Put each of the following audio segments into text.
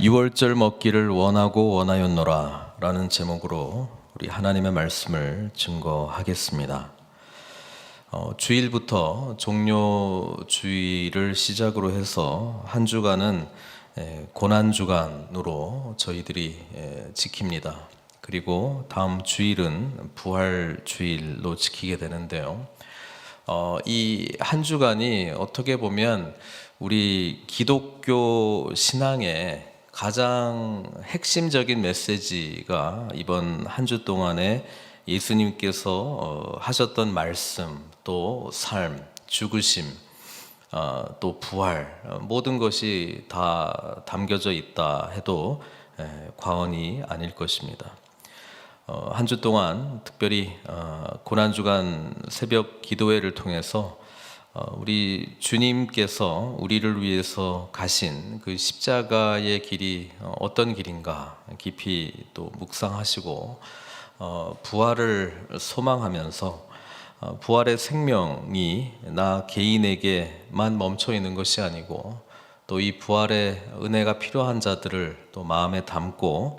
유월절 먹기를 원하고 원하였노라 라는 제목으로 우리 하나님의 말씀을 증거하겠습니다. 주일부터 종료주일을 시작으로 해서 한 주간은 고난주간으로 저희들이 지킵니다. 그리고 다음 주일은 부활주일로 지키게 되는데요. 이 한 주간이 어떻게 보면 우리 기독교 신앙의 가장 핵심적인 메시지가 이번 한 주 동안에 예수님께서 하셨던 말씀, 또 삶, 죽으심, 또 부활, 모든 것이 다 담겨져 있다 해도 과언이 아닐 것입니다. 한 주 동안 특별히 고난주간 새벽 기도회를 통해서 우리 주님께서 우리를 위해서 가신 그 십자가의 길이 어떤 길인가 깊이 또 묵상하시고 부활을 소망하면서 부활의 생명이 나 개인에게만 멈춰 있는 것이 아니고 또 이 부활의 은혜가 필요한 자들을 또 마음에 담고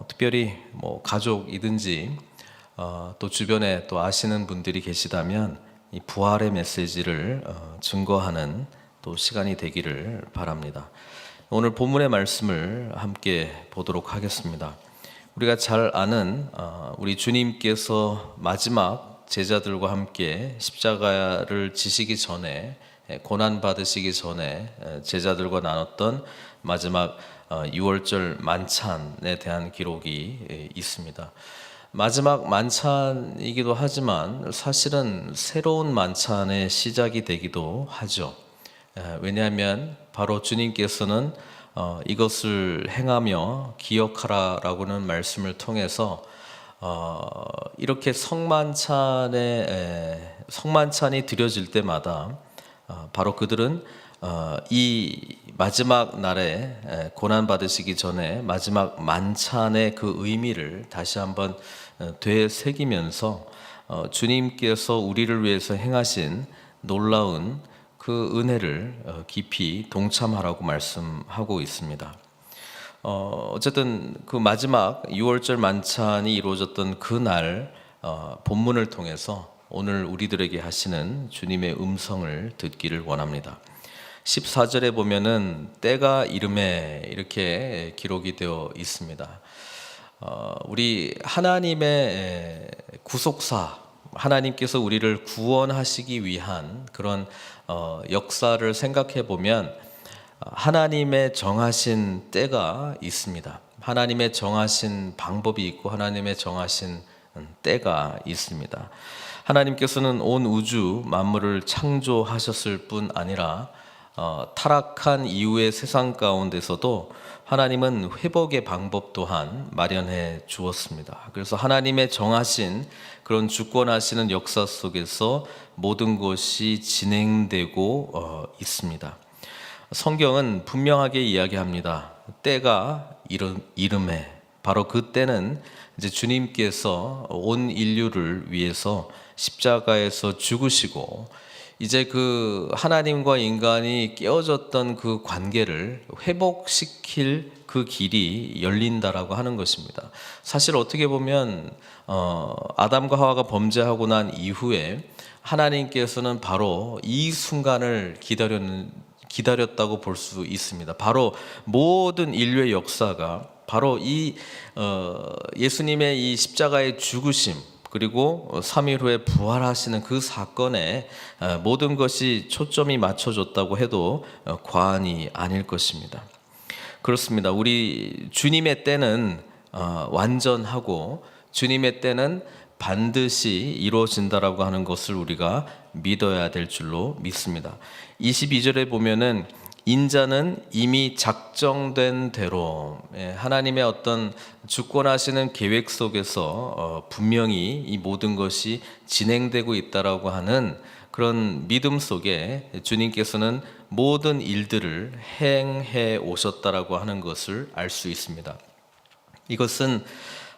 특별히 뭐 가족이든지 또 주변에 또 아시는 분들이 계시다면 이 부활의 메시지를 증거하는 또 시간이 되기를 바랍니다. 오늘 본문의 말씀을 함께 보도록 하겠습니다. 우리가 잘 아는 우리 주님께서 마지막 제자들과 함께 십자가를 지시기 전에 고난 받으시기 전에 제자들과 나눴던 마지막 유월절 만찬에 대한 기록이 있습니다. 마지막 만찬이기도 하지만 사실은 새로운 만찬의 시작이 되기도 하죠. 왜냐하면 바로 주님께서는 이것을 행하며 기억하라라고는 말씀을 통해서 이렇게 성만찬이 드려질 때마다 바로 그들은 이 마지막 날에 고난 받으시기 전에 마지막 만찬의 그 의미를 다시 한번 되새기면서 주님께서 우리를 위해서 행하신 놀라운 그 은혜를 깊이 동참하라고 말씀하고 있습니다. 어쨌든 그 마지막 유월절 만찬이 이루어졌던 그날 본문을 통해서 오늘 우리들에게 하시는 주님의 음성을 듣기를 원합니다. 14절에 보면은 때가 이름에 이렇게 기록이 되어 있습니다. 우리 하나님의 구속사, 하나님께서 우리를 구원하시기 위한 그런 역사를 생각해 보면 하나님의 정하신 때가 있습니다. 하나님의 정하신 방법이 있고 하나님의 정하신 때가 있습니다. 하나님께서는 온 우주 만물을 창조하셨을 뿐 아니라 타락한 이후의 세상 가운데서도 하나님은 회복의 방법 또한 마련해 주었습니다. 그래서 하나님의 정하신 그런 주권하시는 역사 속에서 모든 것이 진행되고 있습니다. 성경은 분명하게 이야기합니다. 때가 이름에, 바로 그 때는 이제 주님께서 온 인류를 위해서 십자가에서 죽으시고 이제 그 하나님과 인간이 깨어졌던 그 관계를 회복시킬 그 길이 열린다라고 하는 것입니다. 사실 어떻게 보면 아담과 하와가 범죄하고 난 이후에 하나님께서는 바로 이 순간을 기다렸다고 볼 수 있습니다. 바로 모든 인류의 역사가 바로 이 예수님의 이 십자가의 죽으심 그리고 3일 후에 부활하시는 그 사건에 모든 것이 초점이 맞춰졌다고 해도 과언이 아닐 것입니다. 그렇습니다. 우리 주님의 때는 완전하고 주님의 때는 반드시 이루어진다라고 하는 것을 우리가 믿어야 될 줄로 믿습니다. 22절에 보면은 인자는 이미 작정된 대로 하나님의 어떤 주권하시는 계획 속에서 분명히 이 모든 것이 진행되고 있다라고 하는 그런 믿음 속에 주님께서는 모든 일들을 행해 오셨다라고 하는 것을 알 수 있습니다. 이것은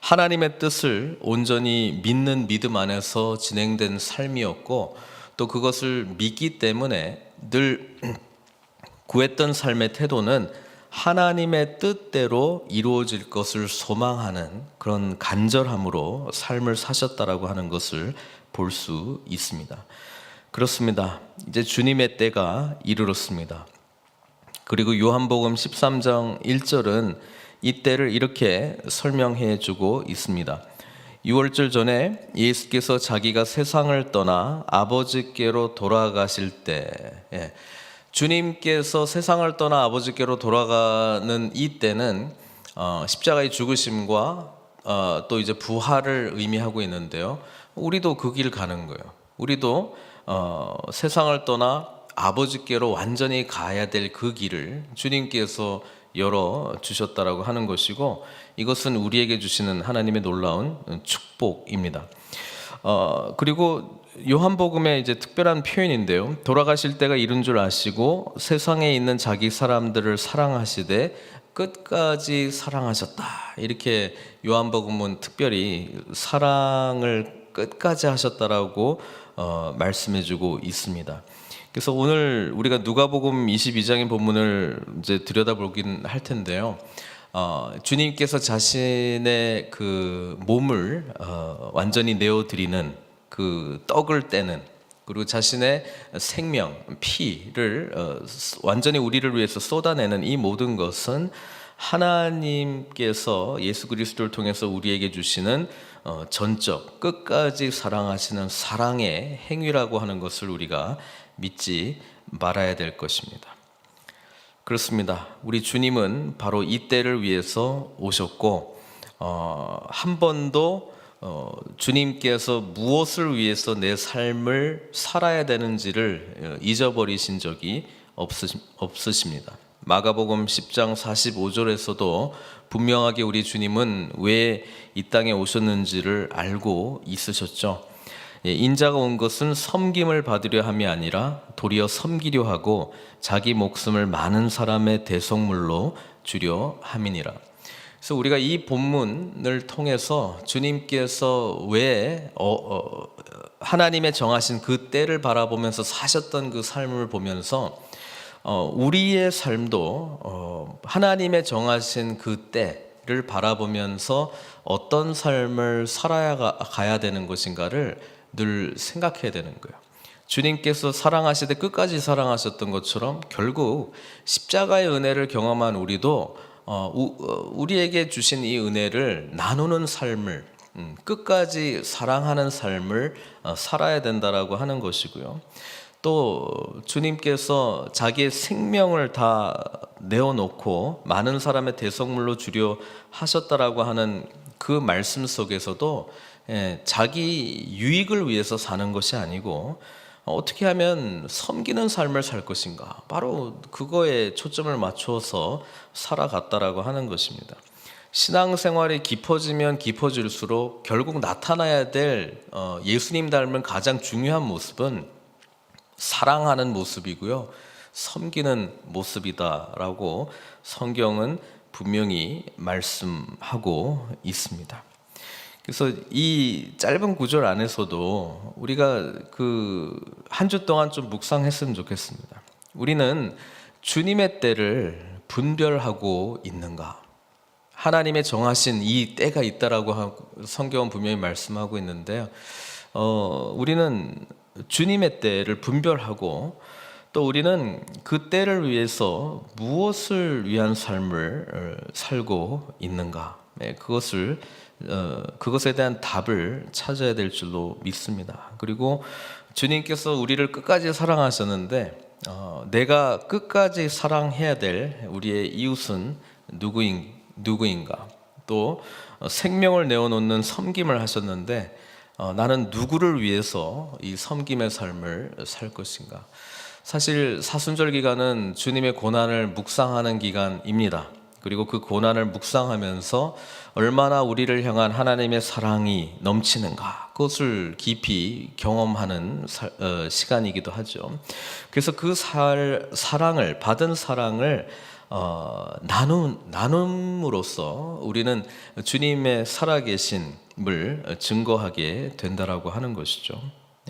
하나님의 뜻을 온전히 믿는 믿음 안에서 진행된 삶이었고 또 그것을 믿기 때문에 늘 구했던 삶의 태도는 하나님의 뜻대로 이루어질 것을 소망하는 그런 간절함으로 삶을 사셨다라고 하는 것을 볼 수 있습니다. 그렇습니다. 이제 주님의 때가 이르렀습니다. 그리고 요한복음 13장 1절은 이 때를 이렇게 설명해 주고 있습니다. 6월절 전에 예수께서 자기가 세상을 떠나 아버지께로 돌아가실 때, 주님께서 세상을 떠나 아버지께로 돌아가는 이 때는 십자가의 죽으심과 또 이제 부활을 의미하고 있는데요. 우리도 그 길 가는 거예요. 우리도 세상을 떠나 아버지께로 완전히 가야 될 그 길을 주님께서 열어 주셨다라고 하는 것이고, 이것은 우리에게 주시는 하나님의 놀라운 축복입니다. 그리고 요한복음의 이제 특별한 표현인데요. 돌아가실 때가 이른 줄 아시고 세상에 있는 자기 사람들을 사랑하시되 끝까지 사랑하셨다. 이렇게 요한복음은 특별히 사랑을 끝까지 하셨다라고 말씀해주고 있습니다. 그래서 오늘 우리가 누가복음 22장의 본문을 이제 들여다보긴 할 텐데요. 주님께서 자신의 그 몸을 완전히 내어드리는 그 떡을 떼는, 그리고 자신의 생명, 피를 완전히 우리를 위해서 쏟아내는 이 모든 것은 하나님께서 예수 그리스도를 통해서 우리에게 주시는 전적, 끝까지 사랑하시는 사랑의 행위라고 하는 것을 우리가 믿지 말아야 될 것입니다. 그렇습니다. 우리 주님은 바로 이 때를 위해서 오셨고, 한 번도 주님께서 무엇을 위해서 내 삶을 살아야 되는지를 잊어버리신 적이 없으십니다. 마가복음 10장 45절에서도 분명하게 우리 주님은 왜 이 땅에 오셨는지를 알고 있으셨죠. 인자가 온 것은 섬김을 받으려 함이 아니라 도리어 섬기려 하고 자기 목숨을 많은 사람의 대속물로 주려 함이니라. 그래서 우리가 이 본문을 통해서 주님께서 왜 하나님의 정하신 그 때를 바라보면서 사셨던 그 삶을 보면서 우리의 삶도 하나님의 정하신 그 때를 바라보면서 어떤 삶을 살아야 가야 되는 것인가를 늘 생각해야 되는 거예요. 주님께서 사랑하시되 끝까지 사랑하셨던 것처럼 결국 십자가의 은혜를 경험한 우리도 우리에게 주신 이 은혜를 나누는 삶을, 끝까지 사랑하는 삶을 살아야 된다라고 하는 것이고요. 또 주님께서 자기의 생명을 다 내어놓고 많은 사람의 대속물로 주려 하셨다라고 하는 그 말씀 속에서도 자기 유익을 위해서 사는 것이 아니고 어떻게 하면 섬기는 삶을 살 것인가, 바로 그거에 초점을 맞춰서 살아갔다라고 하는 것입니다. 신앙생활이 깊어지면 깊어질수록 결국 나타나야 될 예수님 닮은 가장 중요한 모습은 사랑하는 모습이고요, 섬기는 모습이다라고 성경은 분명히 말씀하고 있습니다. 그래서 이 짧은 구절 안에서도 우리가 그 한 주 동안 좀 묵상했으면 좋겠습니다. 우리는 주님의 때를 분별하고 있는가? 하나님의 정하신 이 때가 있다라고 성경은 분명히 말씀하고 있는데요. 우리는 주님의 때를 분별하고 또 우리는 그 때를 위해서 무엇을 위한 삶을 살고 있는가? 그것에 대한 답을 찾아야 될 줄로 믿습니다. 그리고 주님께서 우리를 끝까지 사랑하셨는데 내가 끝까지 사랑해야 될 우리의 이웃은 누구인가? 또 생명을 내어놓는 섬김을 하셨는데 나는 누구를 위해서 이 섬김의 삶을 살 것인가? 사실 사순절 기간은 주님의 고난을 묵상하는 기간입니다. 그리고 그 고난을 묵상하면서 얼마나 우리를 향한 하나님의 사랑이 넘치는가, 그것을 깊이 경험하는 시간이기도 하죠. 그래서 그 사랑을 받은 사랑을 나눔으로써 우리는 주님의 살아계심을 증거하게 된다라고 하는 것이죠.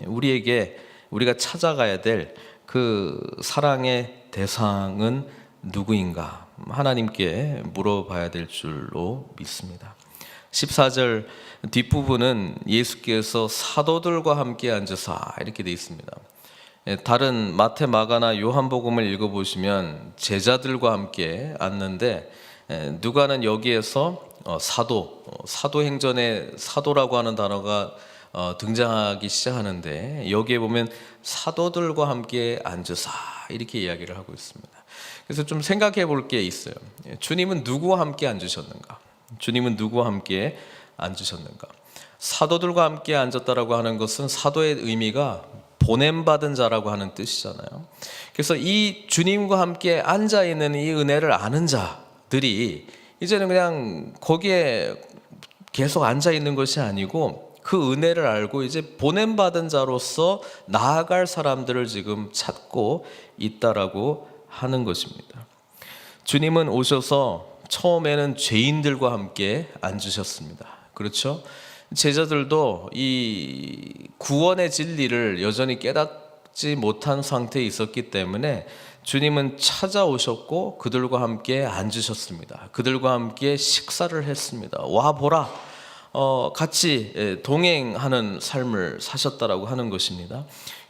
우리가 찾아가야 될 그 사랑의 대상은 누구인가? 하나님께 물어봐야 될 줄로 믿습니다. 14절 뒷부분은 예수께서 사도들과 함께 앉으사 이렇게 되어 있습니다. 다른 마태, 마가나 요한복음을 읽어보시면 제자들과 함께 앉는데 누가는 여기에서 사도행전에 사도라고 하는 단어가 등장하기 시작하는데 여기에 보면 사도들과 함께 앉으사 이렇게 이야기를 하고 있습니다. 그래서 좀 생각해 볼 게 있어요. 주님은 누구와 함께 앉으셨는가? 주님은 누구와 함께 앉으셨는가? 사도들과 함께 앉았다라고 하는 것은 사도의 의미가 보냄받은 자라고 하는 뜻이잖아요. 그래서 이 주님과 함께 앉아 있는 이 은혜를 아는 자들이 이제는 그냥 거기에 계속 앉아 있는 것이 아니고 그 은혜를 알고 이제 보냄받은 자로서 나아갈 사람들을 지금 찾고 있다라고 하는 것입니다. 주님은 오셔서 처음에는 죄인들과 함께 앉으셨습니다. 그렇죠? 제자들도 이 구원의 진리를 여전히 깨닫지 못한 상태에 있었기 때문에 주님은 찾아오셨고 그들과 함께 앉으셨습니다. 그들과 함께 식사를 했습니다. 와 보라, 같이 동행하는 삶을 사셨다라고 하는 것입니다.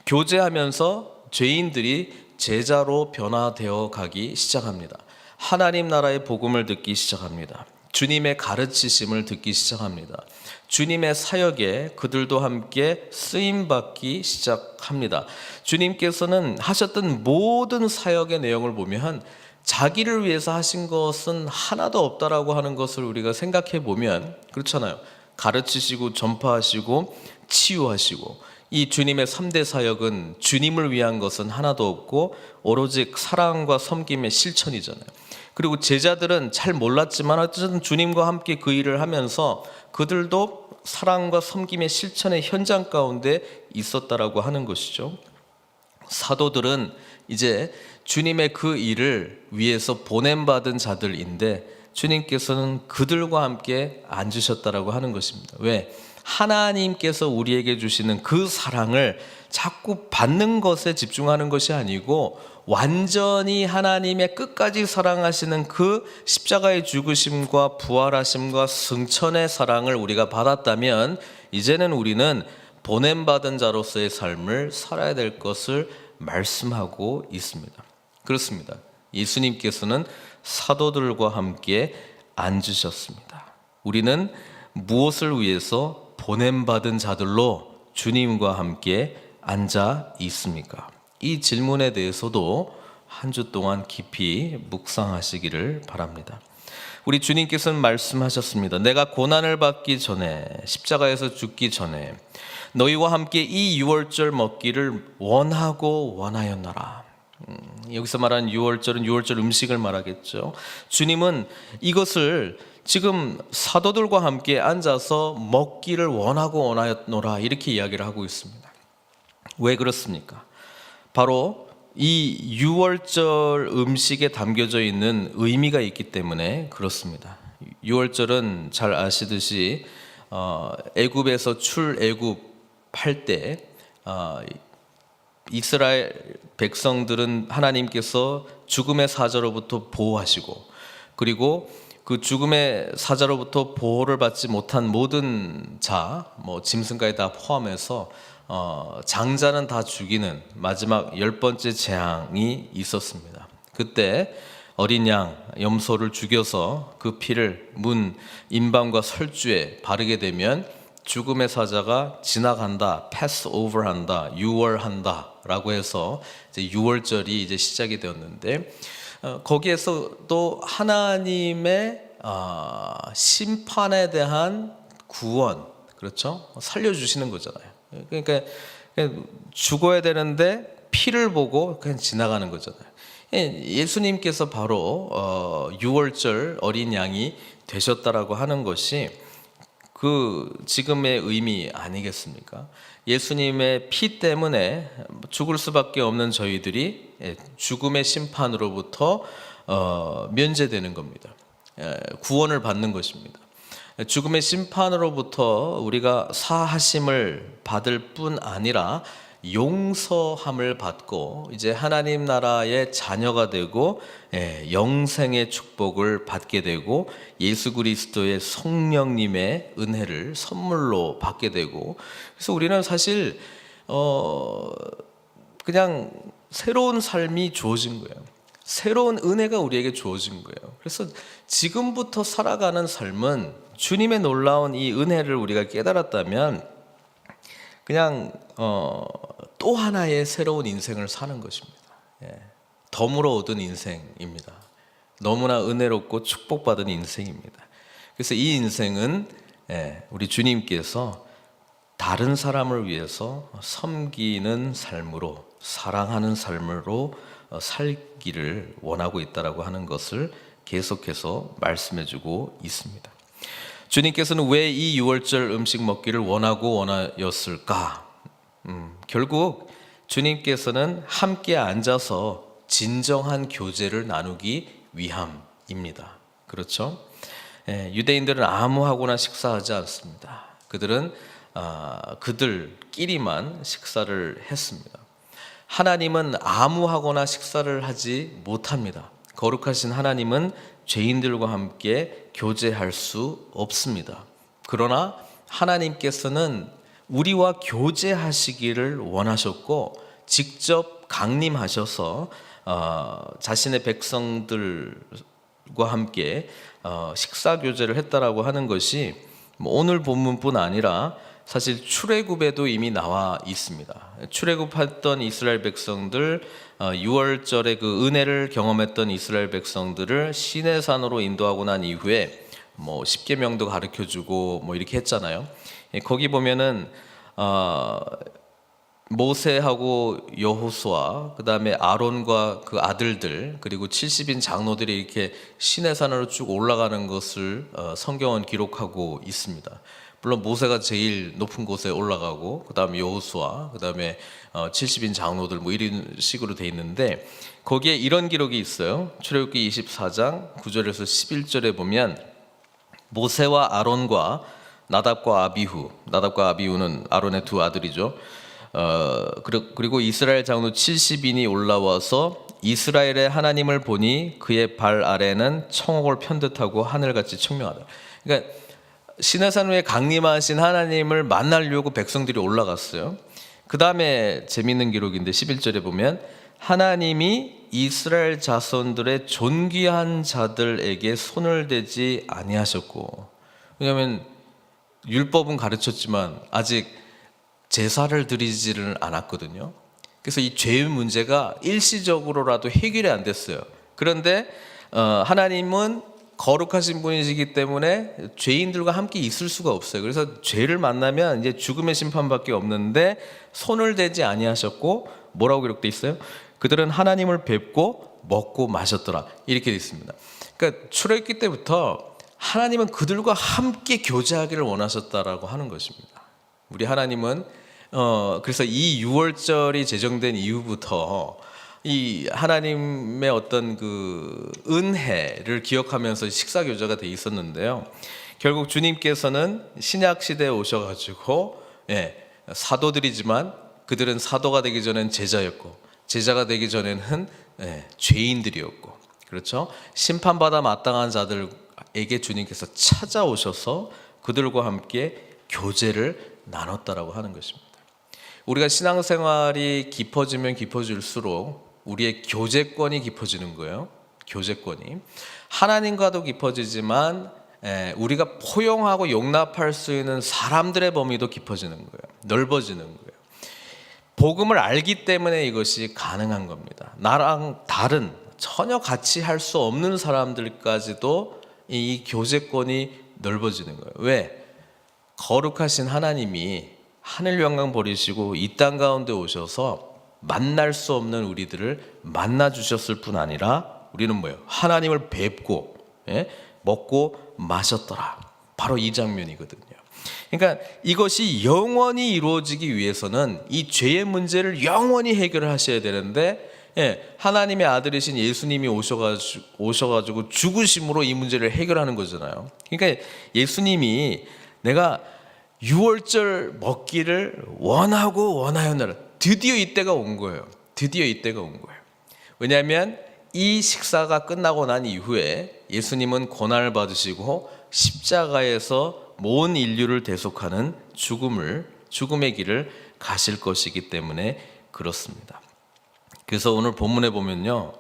교제하면서 죄인들이 제자로 변화되어 가기 시작합니다. 하나님 나라의 복음을 듣기 시작합니다. 주님의 가르치심을 듣기 시작합니다. 주님의 사역에 그들도 함께 쓰임받기 시작합니다. 주님께서는 하셨던 모든 사역의 내용을 보면 자기를 위해서 하신 것은 하나도 없다라고 하는 것을 우리가 생각해 보면 그렇잖아요. 가르치시고 전파하시고 치유하시고 이 주님의 3대 사역은 주님을 위한 것은 하나도 없고 오로지 사랑과 섬김의 실천이잖아요. 그리고 제자들은 잘 몰랐지만 어쨌든 주님과 함께 그 일을 하면서 그들도 사랑과 섬김의 실천의 현장 가운데 있었다라고 하는 것이죠. 사도들은 이제 주님의 그 일을 위해서 보냄받은 자들인데 주님께서는 그들과 함께 앉으셨다라고 하는 것입니다. 왜? 하나님께서 우리에게 주시는 그 사랑을 자꾸 받는 것에 집중하는 것이 아니고 완전히 하나님의 끝까지 사랑하시는 그 십자가의 죽으심과 부활하심과 승천의 사랑을 우리가 받았다면 이제는 우리는 보냄받은 자로서의 삶을 살아야 될 것을 말씀하고 있습니다. 그렇습니다. 예수님께서는 사도들과 함께 앉으셨습니다. 우리는 무엇을 위해서 보냄받은 자들로 주님과 함께 앉아 있습니까? 이 질문에 대해서도 한 주 동안 깊이 묵상하시기를 바랍니다. 우리 주님께서는 말씀하셨습니다. 내가 고난을 받기 전에 십자가에서 죽기 전에 너희와 함께 이 유월절 먹기를 원하고 원하였노라. 여기서 말하는 유월절은 유월절 음식을 말하겠죠. 주님은 이것을 지금 사도들과 함께 앉아서 먹기를 원하고 원하였노라 이렇게 이야기를 하고 있습니다. 왜 그렇습니까? 바로 이 유월절 음식에 담겨져 있는 의미가 있기 때문에 그렇습니다. 유월절은 잘 아시듯이 애굽에서 출애굽할 때 이스라엘 백성들은 하나님께서 죽음의 사자로부터 보호하시고 그리고 그 죽음의 사자로부터 보호를 받지 못한 모든 자, 짐승까지 다 포함해서 장자는 다 죽이는 마지막 10번째 재앙이 있었습니다. 그때 어린 양, 염소를 죽여서 그 피를 문 임방과 설주에 바르게 되면 죽음의 사자가 지나간다, pass over 한다, 유월한다 라고 해서 이제 유월절이 이제 시작이 되었는데 거기에서 또 하나님의 심판에 대한 구원, 그렇죠? 살려주시는 거잖아요. 그러니까 죽어야 되는데 피를 보고 그냥 지나가는 거잖아요. 예수님께서 바로 유월절 어린 양이 되셨다라고 하는 것이 그 지금의 의미 아니겠습니까? 예수님의 피 때문에 죽을 수밖에 없는 저희들이 죽음의 심판으로부터 면제되는 겁니다. 구원을 받는 것입니다. 죽음의 심판으로부터 우리가 사하심을 받을 뿐 아니라 용서함을 받고 이제 하나님 나라의 자녀가 되고 영생의 축복을 받게 되고 예수 그리스도의 성령님의 은혜를 선물로 받게 되고, 그래서 우리는 사실 그냥 새로운 삶이 주어진 거예요. 새로운 은혜가 우리에게 주어진 거예요. 그래서 지금부터 살아가는 삶은 주님의 놀라운 이 은혜를 우리가 깨달았다면 그냥 또 하나의 새로운 인생을 사는 것입니다. 덤으로 얻은 인생입니다. 너무나 은혜롭고 축복받은 인생입니다. 그래서 이 인생은 우리 주님께서 다른 사람을 위해서 섬기는 삶으로, 사랑하는 삶으로 살기를 원하고 있다라고 하는 것을 계속해서 말씀해주고 있습니다. 주님께서는 왜 이 유월절 음식 먹기를 원하였을까? 결국 주님께서는 함께 앉아서 진정한 교제를 나누기 위함입니다. 그렇죠? 유대인들은 아무하고나 식사하지 않습니다. 그들은 그들끼리만 식사를 했습니다. 하나님은 아무하고나 식사를 하지 못합니다. 거룩하신 하나님은 죄인들과 함께 교제할 수 없습니다. 그러나 하나님께서는 우리와 교제하시기를 원하셨고 직접 강림하셔서 자신의 백성들과 함께 식사 교제를 했다라고 하는 것이 오늘 본문뿐 아니라 사실 출애굽에도 이미 나와 있습니다. 출애굽했던 이스라엘 백성들, 6월절에 그 은혜를 경험했던 이스라엘 백성들을 시내산으로 인도하고 난 이후에 십계명도 가르쳐주고 이렇게 했잖아요. 거기 보면은 모세하고 여호수아, 그 다음에 아론과 그 아들들, 그리고 70인 장로들이 이렇게 시내산으로 쭉 올라가는 것을 성경은 기록하고 있습니다. 물론 모세가 제일 높은 곳에 올라가고, 그 다음에 여호수아, 그 다음에 70인 장로들 이런 식으로 돼 있는데, 거기에 이런 기록이 있어요. 출애굽기 24장 9절에서 11절에 보면 모세와 아론과 나답과 아비후, 나답과 아비후는 아론의 두 아들이죠. 그리고 이스라엘 장로 70인이 올라와서 이스라엘의 하나님을 보니 그의 발 아래는 청옥을 편듯하고 하늘같이 청명하다. 그러니까 시내산 위에 강림하신 하나님을 만나려고 백성들이 올라갔어요. 그 다음에 재밌는 기록인데 11절에 보면 하나님이 이스라엘 자손들의 존귀한 자들에게 손을 대지 아니하셨고, 왜냐하면 율법은 가르쳤지만 아직 제사를 드리지를 않았거든요. 그래서 이 죄의 문제가 일시적으로라도 해결이 안 됐어요. 그런데 하나님은 거룩하신 분이시기 때문에 죄인들과 함께 있을 수가 없어요. 그래서 죄를 만나면 이제 죽음의 심판밖에 없는데 손을 대지 아니하셨고, 뭐라고 기록돼 있어요? 그들은 하나님을 뵙고 먹고 마셨더라, 이렇게 돼 있습니다. 그러니까 출애굽기 때부터 하나님은 그들과 함께 교제하기를 원하셨다라고 하는 것입니다. 우리 하나님은 그래서 이 유월절이 제정된 이후부터 이 하나님의 어떤 그 은혜를 기억하면서 식사 교제가 돼 있었는데요. 결국 주님께서는 신약 시대에 오셔가지고 사도들이지만 그들은 사도가 되기 전엔 제자였고, 제자가 되기 전에는 죄인들이었고, 그렇죠? 심판받아 마땅한 자들에게 주님께서 찾아오셔서 그들과 함께 교제를 나눴다라고 하는 것입니다. 우리가 신앙생활이 깊어지면 깊어질수록 우리의 교제권이 깊어지는 거예요. 교제권이 하나님과도 깊어지지만 우리가 포용하고 용납할 수 있는 사람들의 범위도 깊어지는 거예요. 넓어지는 거예요. 복음을 알기 때문에 이것이 가능한 겁니다. 나랑 다른 전혀 같이 할 수 없는 사람들까지도 이 교제권이 넓어지는 거예요. 왜? 거룩하신 하나님이 하늘 영광 버리시고 이 땅 가운데 오셔서 만날 수 없는 우리들을 만나 주셨을 뿐 아니라 우리는 뭐예요? 하나님을 뵙고 먹고 마셨더라. 바로 이 장면이거든요. 그러니까 이것이 영원히 이루어지기 위해서는 이 죄의 문제를 영원히 해결을 하셔야 되는데, 하나님의 아들이신 예수님이 오셔가지고 죽으심으로 이 문제를 해결하는 거잖아요. 그러니까 예수님이 내가 유월절 먹기를 원하였느라, 드디어 이때가 온 거예요. 드디어 이때가 온 거예요. 왜냐하면 이 식사가 끝나고 난 이후에 예수님은 고난을 받으시고 십자가에서 온 인류를 대속하는 죽음의 길을 가실 것이기 때문에 그렇습니다. 그래서 오늘 본문에 보면요,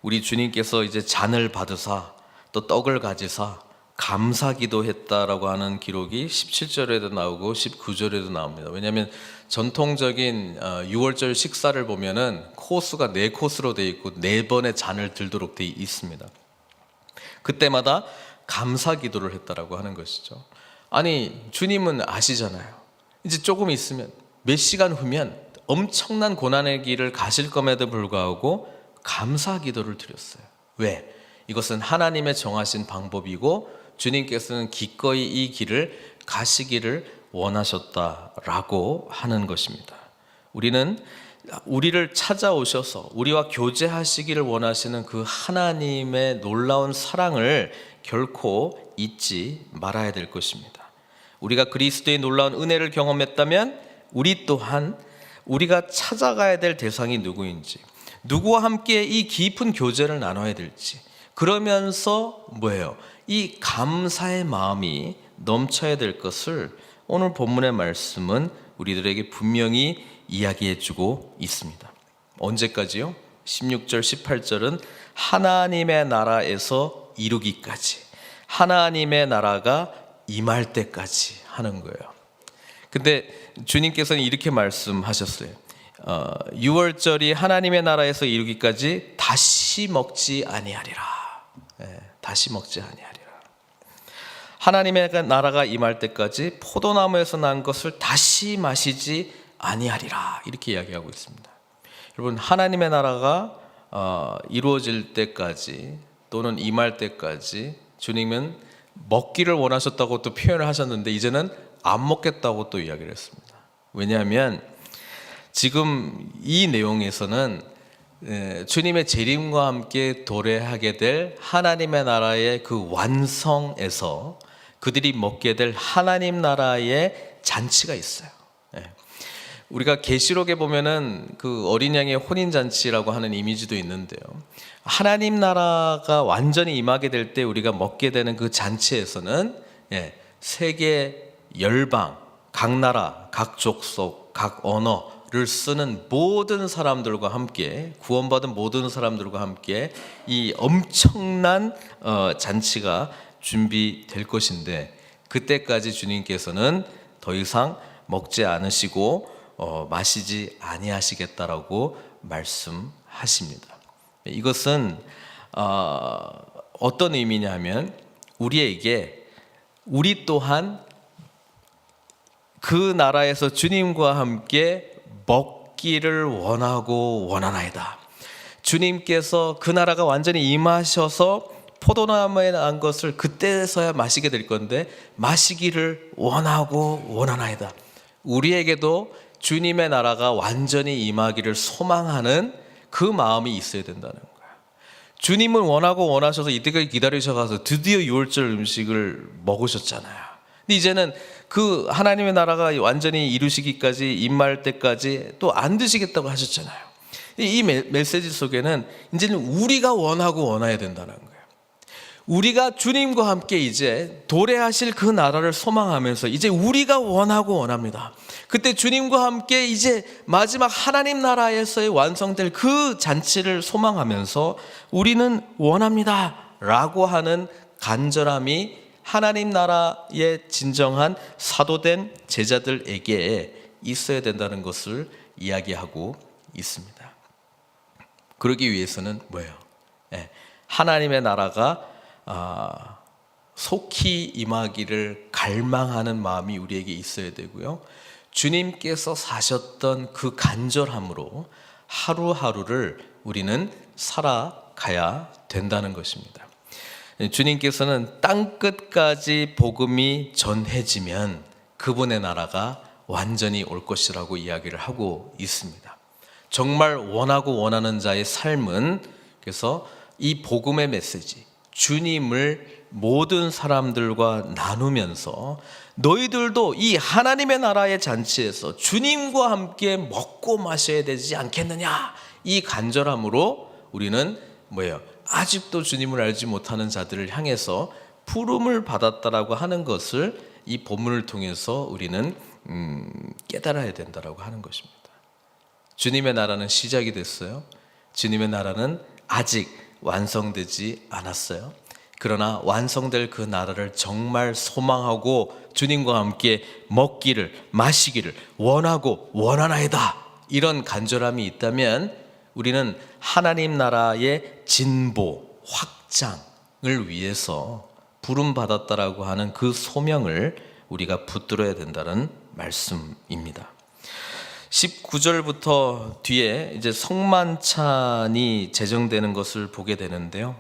우리 주님께서 이제 잔을 받으사 또 떡을 가지사 감사기도 했다라고 하는 기록이 17절에도 나오고 19절에도 나옵니다. 왜냐하면 전통적인 6월절 식사를 보면은 코스가 4코스로 되어 있고 4번의 잔을 들도록 되어 있습니다. 그때마다 감사기도를 했다라고 하는 것이죠. 아니, 주님은 아시잖아요. 이제 조금 있으면, 몇 시간 후면 엄청난 고난의 길을 가실 것에도 불구하고 감사기도를 드렸어요. 왜? 이것은 하나님의 정하신 방법이고 주님께서는 기꺼이 이 길을 가시기를 원하셨다라고 하는 것입니다. 우리를 찾아오셔서 우리와 교제하시기를 원하시는 그 하나님의 놀라운 사랑을 결코 잊지 말아야 될 것입니다. 우리가 그리스도의 놀라운 은혜를 경험했다면 우리 또한 우리가 찾아가야 될 대상이 누구인지, 누구와 함께 이 깊은 교제를 나눠야 될지, 그러면서 이 감사의 마음이 넘쳐야 될 것을 오늘 본문의 말씀은 우리들에게 분명히 이야기해 주고 있습니다. 언제까지요? 16절 18절은 하나님의 나라에서 이루기까지, 하나님의 나라가 임할 때까지 하는 거예요. 근데 주님께서는 이렇게 말씀하셨어요. 6월절이 하나님의 나라에서 이루기까지 다시 먹지 아니하리라. 다시 먹지 아니하리라. 하나님의 나라가 임할 때까지 포도나무에서 난 것을 다시 마시지 아니하리라. 이렇게 이야기하고 있습니다. 여러분, 하나님의 나라가 이루어질 때까지 또는 임할 때까지 주님은 먹기를 원하셨다고 또 표현을 하셨는데 이제는 안 먹겠다고 또 이야기를 했습니다. 왜냐하면 지금 이 내용에서는 주님의 재림과 함께 도래하게 될 하나님의 나라의 그 완성에서 그들이 먹게 될 하나님 나라의 잔치가 있어요. 우리가 계시록에 보면은 그 어린 양의 혼인 잔치라고 하는 이미지도 있는데요. 하나님 나라가 완전히 임하게 될 때 우리가 먹게 되는 그 잔치에서는 세계 열방, 각 나라, 각 족속, 각 언어를 쓰는 모든 사람들과 함께, 구원받은 모든 사람들과 함께 이 엄청난 잔치가 준비될 것인데, 그때까지 주님께서는 더 이상 먹지 않으시고 마시지 아니하시겠다라고 말씀하십니다. 이것은 어떤 의미냐 하면 우리에게 우리 또한 그 나라에서 주님과 함께 먹기를 원하고 원하나이다. 주님께서 그 나라가 완전히 임하셔서 포도나무에 난 것을 그때서야 마시게 될 건데 마시기를 원하고 원하나이다. 우리에게도 주님의 나라가 완전히 임하기를 소망하는 그 마음이 있어야 된다는 거야. 주님은 원하고 원하셔서 이때까지 기다리셔가서 드디어 유월절 음식을 먹으셨잖아요. 근데 이제는 그 하나님의 나라가 완전히 이루시기까지, 임할 때까지 또 안 드시겠다고 하셨잖아요. 이 메시지 속에는 이제는 우리가 원하고 원해야 된다는 거예요. 우리가 주님과 함께 이제 도래하실 그 나라를 소망하면서 이제 우리가 원하고 원합니다. 그때 주님과 함께 이제 마지막 하나님 나라에서의 완성될 그 잔치를 소망하면서 우리는 원합니다 라고 하는 간절함이 하나님 나라의 진정한 사도된 제자들에게 있어야 된다는 것을 이야기하고 있습니다. 그러기 위해서는 하나님의 나라가 속히 임하기를 갈망하는 마음이 우리에게 있어야 되고요. 주님께서 사셨던 그 간절함으로 하루하루를 우리는 살아가야 된다는 것입니다. 주님께서는 땅끝까지 복음이 전해지면 그분의 나라가 완전히 올 것이라고 이야기를 하고 있습니다. 정말 원하고 원하는 자의 삶은 그래서 이 복음의 메시지, 주님을 모든 사람들과 나누면서 너희들도 이 하나님의 나라의 잔치에서 주님과 함께 먹고 마셔야 되지 않겠느냐, 이 간절함으로 우리는 뭐예요? 아직도 주님을 알지 못하는 자들을 향해서 부름을 받았다라고 하는 것을 이 본문을 통해서 우리는 깨달아야 된다라고 하는 것입니다. 주님의 나라는 시작이 됐어요. 주님의 나라는 아직 완성되지 않았어요. 그러나 완성될 그 나라를 정말 소망하고 주님과 함께 먹기를 마시기를 원하고 원하나이다, 이런 간절함이 있다면 우리는 하나님 나라의 진보, 확장을 위해서 부름받았다라고 하는 그 소명을 우리가 붙들어야 된다는 말씀입니다. 19절부터 뒤에 이제 성만찬이 제정되는 것을 보게 되는데요.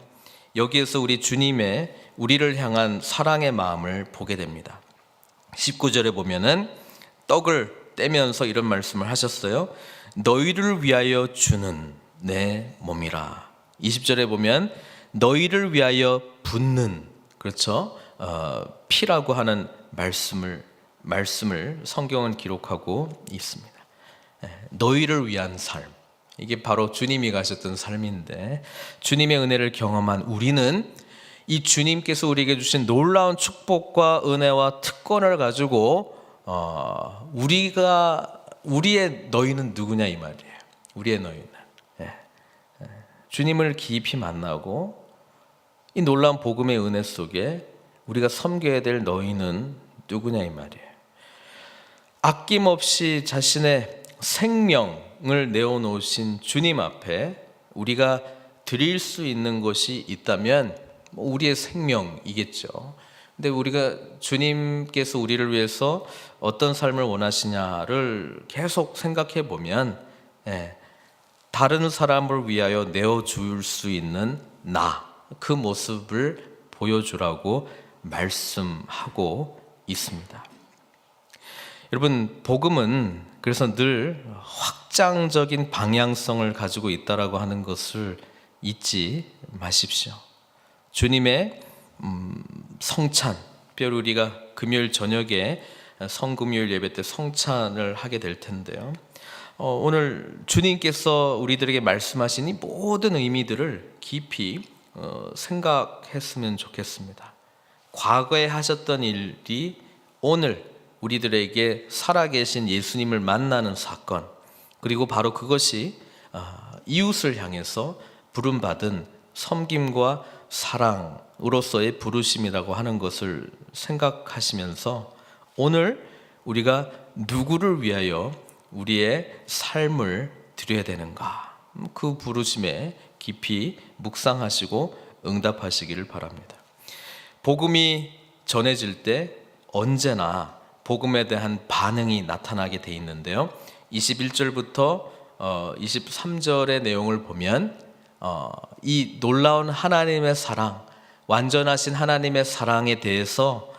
여기에서 우리 주님의 우리를 향한 사랑의 마음을 보게 됩니다. 19절에 보면은 떡을 떼면서 이런 말씀을 하셨어요. 너희를 위하여 주는 내 몸이라. 20절에 보면 너희를 위하여 붓는, 그렇죠? 피라고 하는 말씀을 성경은 기록하고 있습니다. 너희를 위한 삶, 이게 바로 주님이 가셨던 삶인데, 주님의 은혜를 경험한 우리는 이 주님께서 우리에게 주신 놀라운 축복과 은혜와 특권을 가지고 우리의 너희는 누구냐 이 말이에요. 우리의 너희는 주님을 깊이 만나고 이 놀라운 복음의 은혜 속에 우리가 섬겨야 될 너희는 누구냐 이 말이에요. 아낌없이 자신의 생명을 내어놓으신 주님 앞에 우리가 드릴 수 있는 것이 있다면 우리의 생명이겠죠. 근데 우리가 주님께서 우리를 위해서 어떤 삶을 원하시냐를 계속 생각해 보면 다른 사람을 위하여 내어줄 수 있는 그 모습을 보여주라고 말씀하고 있습니다. 여러분, 복음은 그래서 늘 확장적인 방향성을 가지고 있다라고 하는 것을 잊지 마십시오. 주님의 성찬, 특별히 우리가 금요일 저녁에 성금요일 예배 때 성찬을 하게 될 텐데요. 오늘 주님께서 우리들에게 말씀하신 이 모든 의미들을 깊이 생각했으면 좋겠습니다. 과거에 하셨던 일이 오늘 우리들에게 살아계신 예수님을 만나는 사건, 그리고 바로 그것이 이웃을 향해서 부름받은 섬김과 사랑으로서의 부르심이라고 하는 것을 생각하시면서 오늘 우리가 누구를 위하여 우리의 삶을 드려야 되는가, 그 부르심에 깊이 묵상하시고 응답하시기를 바랍니다. 복음이 전해질 때 언제나 복음에 대한 반응이 나타나게 돼 있는데요. 21절부터 23절의 내용을 보면 이 놀라운 하나님의 사랑, 완전하신 하나님의 사랑에 대해서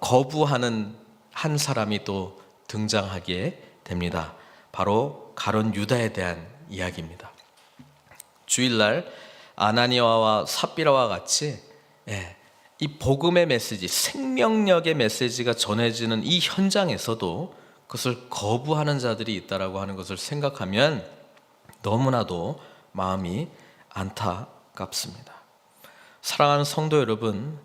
거부하는 한 사람이 또 등장하게 됩니다. 바로 가룟 유다에 대한 이야기입니다. 주일날 아나니아와 삽비라와 같이 이 복음의 메시지, 생명력의 메시지가 전해지는 이 현장에서도 그것을 거부하는 자들이 있다라고 하는 것을 생각하면 너무나도 마음이 안타깝습니다. 사랑하는 성도 여러분,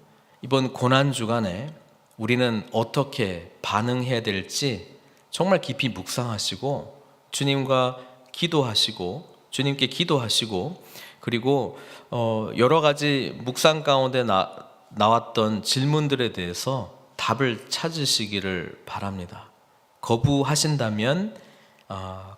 이번 고난 주간에 우리는 어떻게 반응해야 될지 정말 깊이 묵상하시고 주님과 기도하시고 주님께 기도하시고, 그리고 여러 가지 묵상 가운데 나왔던 질문들에 대해서 답을 찾으시기를 바랍니다. 거부하신다면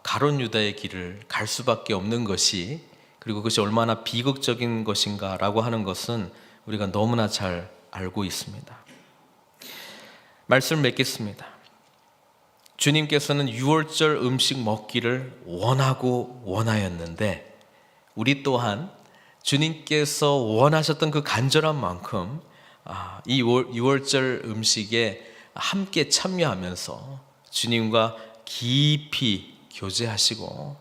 가룟 유다의 길을 갈 수밖에 없는 것이, 그리고 그것이 얼마나 비극적인 것인가라고 하는 것은 우리가 너무나 잘 알고 있습니다. 말씀을 맺겠습니다. 주님께서는 유월절 음식 먹기를 원하고 원하였는데 우리 또한 주님께서 원하셨던 그 간절한 만큼 이 유월절 음식에 함께 참여하면서 주님과 깊이 교제하시고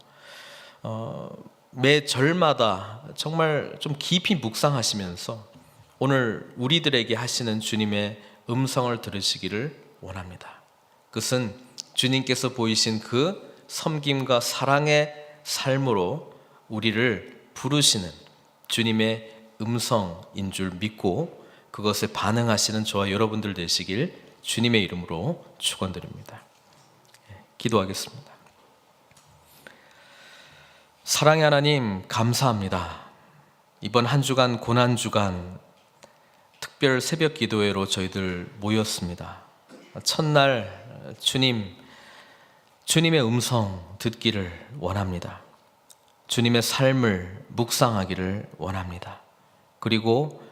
매 절마다 정말 좀 깊이 묵상하시면서 오늘 우리들에게 하시는 주님의 음성을 들으시기를 원합니다. 그것은 주님께서 보이신 그 섬김과 사랑의 삶으로 우리를 부르시는 주님의 음성인 줄 믿고 그것에 반응하시는 저와 여러분들 되시길 주님의 이름으로 축원드립니다. 기도하겠습니다. 사랑의 하나님, 감사합니다. 이번 한 주간 고난 주간 특별 새벽 기도회로 저희들 모였습니다. 첫날 주님의 음성 듣기를 원합니다. 주님의 삶을 묵상하기를 원합니다. 그리고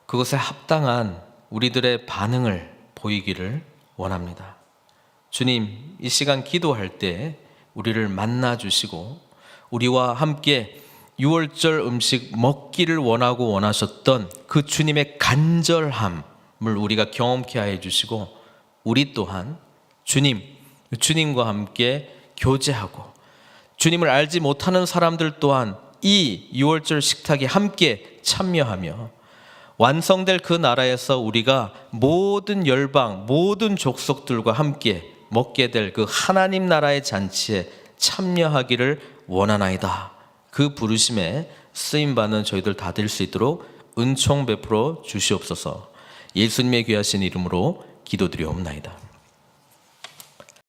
그것에 합당한 우리들의 반응을 보이기를 원합니다. 주님, 이 시간 기도할 때 우리를 만나 주시고 우리와 함께 유월절 음식 먹기를 원하고 원하셨던 그 주님의 간절함을 우리가 경험케 하여 주시고 우리 또한 주님과 함께 교제하고 주님을 알지 못하는 사람들 또한 이 유월절 식탁에 함께 참여하며 완성될 그 나라에서 우리가 모든 열방, 모든 족속들과 함께 먹게 될 그 하나님 나라의 잔치에 참여하기를 원하나이다. 그 부르심에 쓰임받는 저희들 다 될 수 있도록 은총 베풀어 주시옵소서. 예수님의 귀하신 이름으로 기도드리옵나이다.